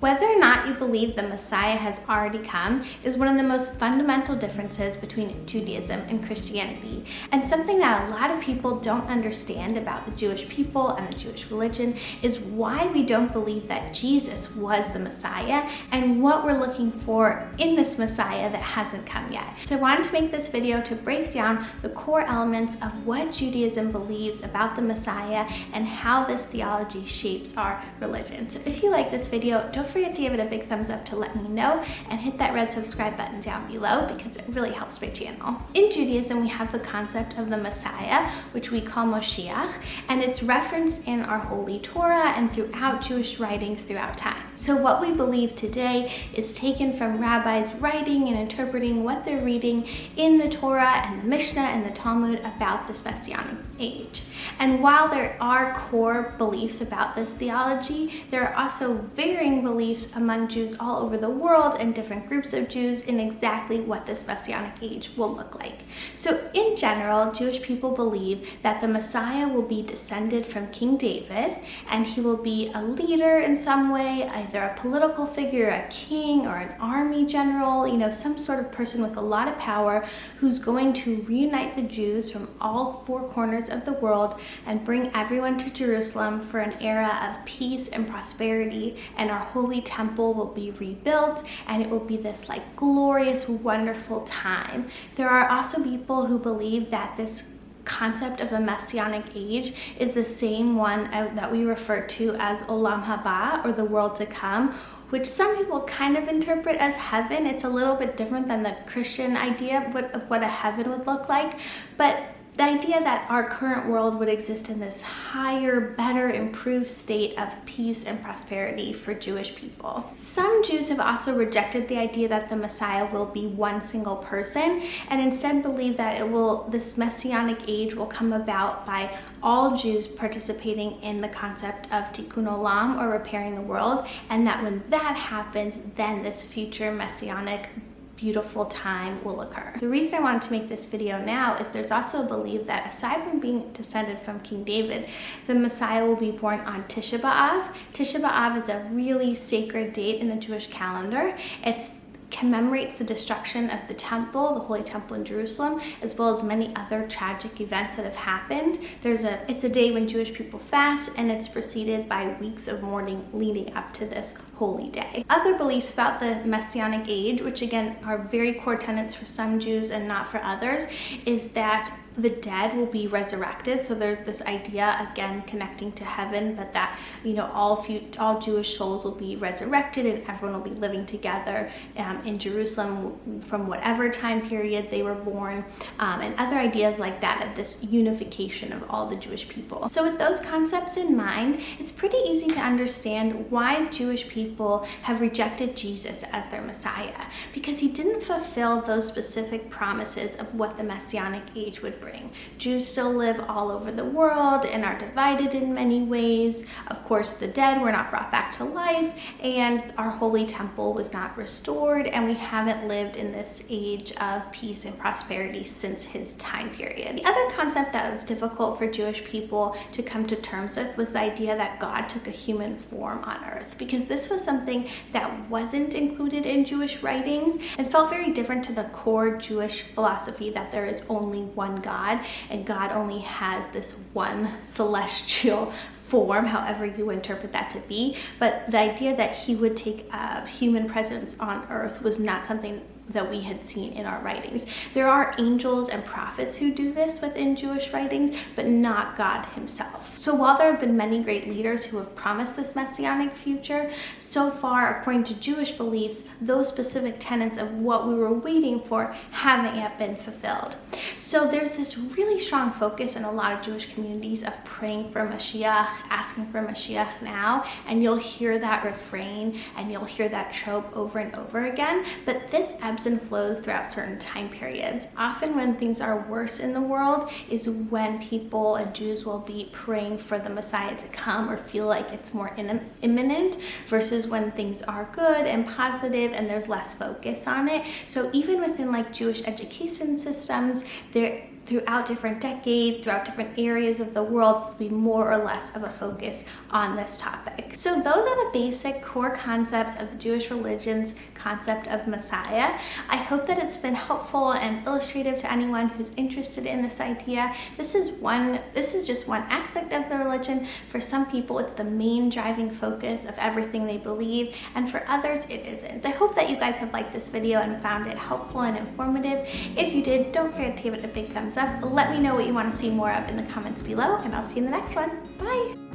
Whether or not you believe the Messiah has already come is one of the most fundamental differences between Judaism and Christianity, and something that a lot of people don't understand about the Jewish people and the Jewish religion is why we don't believe that Jesus was the Messiah and what we're looking for in this Messiah that hasn't come yet. So I wanted to make this video to break down the core elements of what Judaism believes about the Messiah and how this theology shapes our religion. So if you like this video, don't forget to give it a big thumbs up to let me know, and hit that red subscribe button down below because it really helps my channel. In Judaism, we have the concept of the Messiah, which we call Moshiach, and it's referenced in our Holy Torah and throughout Jewish writings throughout time. So what we believe today is taken from rabbis writing and interpreting what they're reading in the Torah and the Mishnah and the Talmud about this Messianic age. And while there are core beliefs about this theology, there are also varying beliefs among Jews all over the world and different groups of Jews in exactly what this Messianic age will look like. So in general, Jewish people believe that the Messiah will be descended from King David, and he will be a leader in some way, either a political figure, a king, or an army general, some sort of person with a lot of power who's going to reunite the Jews from all four corners of the world and bring everyone to Jerusalem for an era of peace and prosperity, and our holy temple will be rebuilt, and it will be this glorious, wonderful time. There are also people who believe that this concept of a messianic age is the same one that we refer to as Olam Haba, or the world to come, which some people kind of interpret as heaven. It's a little bit different than the Christian idea of what a heaven would look like, but the idea that our current world would exist in this higher, better, improved state of peace and prosperity for Jewish people. Some Jews have also rejected the idea that the Messiah will be one single person, and instead believe that this messianic age will come about by all Jews participating in the concept of tikkun olam, or repairing the world, and that when that happens, then this future messianic beautiful time will occur. The reason I wanted to make this video now is there's also a belief that aside from being descended from King David, the Messiah will be born on Tisha B'Av. Tisha B'Av is a really sacred date in the Jewish calendar. It commemorates the destruction of the temple, the Holy Temple in Jerusalem, as well as many other tragic events that have happened. It's a day when Jewish people fast, and it's preceded by weeks of mourning leading up to this holy day. Other beliefs about the Messianic age, which again are very core tenets for some Jews and not for others, is that the dead will be resurrected. So there's this idea, again connecting to heaven, but that all Jewish souls will be resurrected and everyone will be living together in Jerusalem from whatever time period they were born, and other ideas like that of this unification of all the Jewish people. So with those concepts in mind, it's pretty easy to understand why Jewish people have rejected Jesus as their Messiah, because he didn't fulfill those specific promises of what the Messianic age would bring. Jews still live all over the world and are divided in many ways. Of course, the dead were not brought back to life, and our holy temple was not restored, and we haven't lived in this age of peace and prosperity since his time period. The other concept that was difficult for Jewish people to come to terms with was the idea that God took a human form on earth, because this was something that wasn't included in Jewish writings and felt very different to the core Jewish philosophy that there is only one God, and God only has this one celestial form, however you interpret that to be. But the idea that he would take a human presence on earth was not something that we had seen in our writings. There are angels and prophets who do this within Jewish writings, but not God himself. So while there have been many great leaders who have promised this messianic future, so far, according to Jewish beliefs, those specific tenets of what we were waiting for haven't yet been fulfilled. So there's this really strong focus in a lot of Jewish communities of praying for Moshiach, asking for Moshiach now, and you'll hear that refrain and you'll hear that trope over and over again, but this ebbs and flows throughout certain time periods. Often when things are worse in the world is when people and Jews will be praying for the Messiah to come or feel like it's more imminent, versus when things are good and positive and there's less focus on it. So even within Jewish education systems, there throughout different decades, throughout different areas of the world, there'll be more or less of a focus on this topic. So those are the basic core concepts of the Jewish religion's concept of Messiah. I hope that it's been helpful and illustrative to anyone who's interested in this idea. This is just one aspect of the religion. For some people, it's the main driving focus of everything they believe, and for others, it isn't. I hope that you guys have liked this video and found it helpful and informative. If you did, don't forget to give it a big thumbs up. Let me know what you want to see more of in the comments below, and I'll see you in the next one. Bye!